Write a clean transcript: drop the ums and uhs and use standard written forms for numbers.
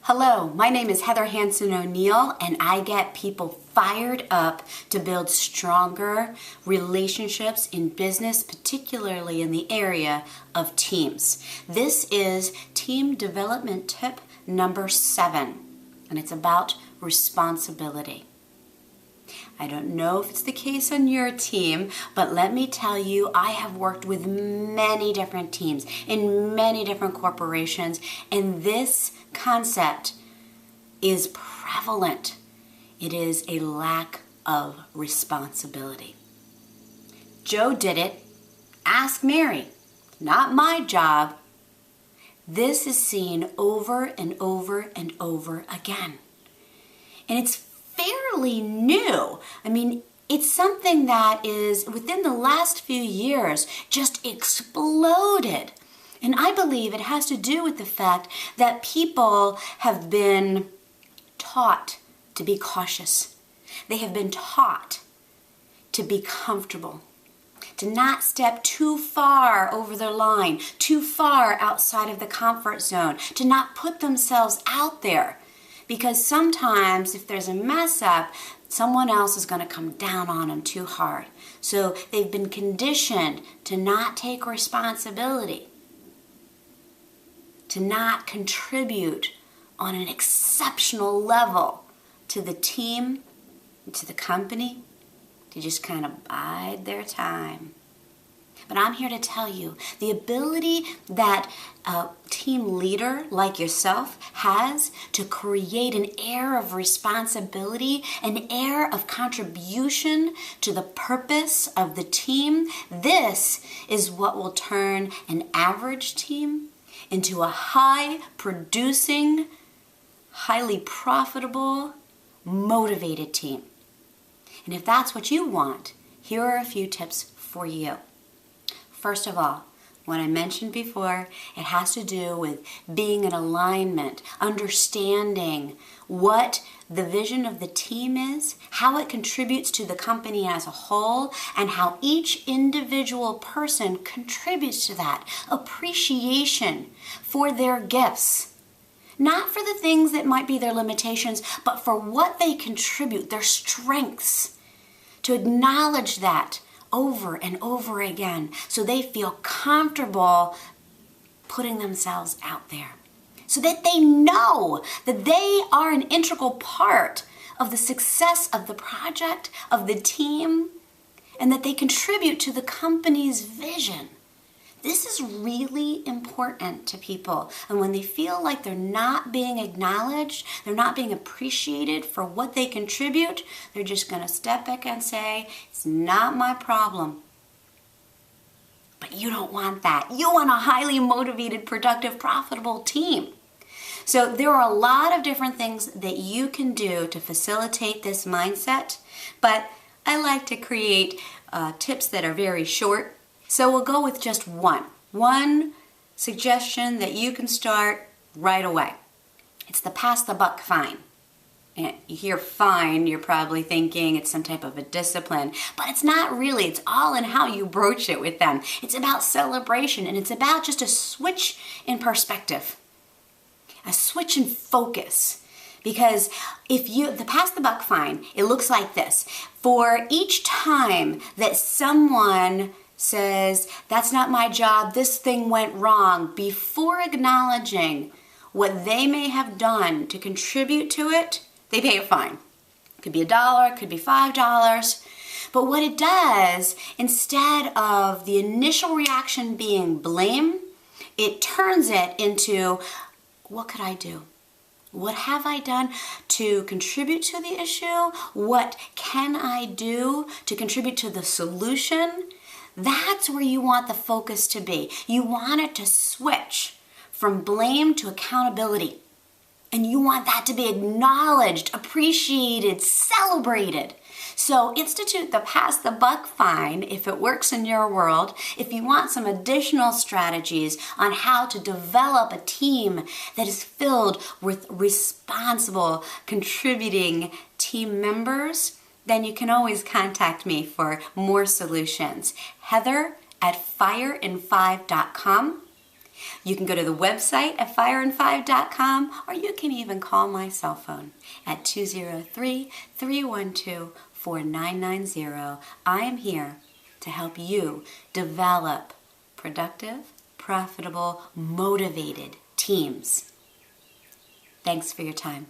Hello, my name is Heather Hansen O'Neill, and I get people fired up to build stronger relationships in business, particularly in the area of teams. This is team development tip number 7, and it's about responsibility. I don't know if it's the case on your team, but let me tell you, I have worked with many different teams in many different corporations, and this concept is prevalent. It is a lack of responsibility. Joe did it. Ask Mary. Not my job. This is seen over and over and over again. And it's fairly new. I mean, it's something that is within the last few years just exploded. And I believe it has to do with the fact that people have been taught to be cautious. They have been taught to be comfortable, to not step too far over their line, too far outside of the comfort zone, to not put themselves out there. Because sometimes if there's a mess up, someone else is going to come down on them too hard. So they've been conditioned to not take responsibility, to not contribute on an exceptional level to the team, to the company, to just kind of bide their time. But I'm here to tell you, the ability that a team leader like yourself has to create an air of responsibility, an air of contribution to the purpose of the team, this is what will turn an average team into a high-producing, highly profitable, motivated team. And if that's what you want, here are a few tips for you. First of all, what I mentioned before, it has to do with being in alignment, understanding what the vision of the team is, how it contributes to the company as a whole, and how each individual person contributes to that. Appreciation for their gifts. Not for the things that might be their limitations, but for what they contribute, their strengths. To acknowledge that over and over again so they feel comfortable putting themselves out there. So that they know that they are an integral part of the success of the project, of the team, and that they contribute to the company's vision. This is really important to people. And when they feel like they're not being acknowledged, they're not being appreciated for what they contribute, they're just going to step back and say, it's not my problem. But you don't want that. You want a highly motivated, productive, profitable team. So there are a lot of different things that you can do to facilitate this mindset, but I like to create tips that are very short. So we'll go with just one suggestion that you can start right away. It's the pass the buck fine. And you hear fine, you're probably thinking it's some type of a discipline, but it's not really. It's all in how you broach it with them. It's about celebration, and it's about just a switch in perspective, a switch in focus. Because the pass the buck fine, it looks like this. For each time that someone says, that's not my job, this thing went wrong, before acknowledging what they may have done to contribute to it, they pay a fine. It could be $1, it could be $5. But what it does, instead of the initial reaction being blame, it turns it into, what could I do? What have I done to contribute to the issue? What can I do to contribute to the solution? That's where you want the focus to be. You want it to switch from blame to accountability. And you want that to be acknowledged, appreciated, celebrated. So institute the pass the buck fine if it works in your world. If you want some additional strategies on how to develop a team that is filled with responsible, contributing team members, then you can always contact me for more solutions. Heather@fireinfive.com. You can go to the website at fireand5.com, or you can even call my cell phone at 203-312-4990. I am here to help you develop productive, profitable, motivated teams. Thanks for your time.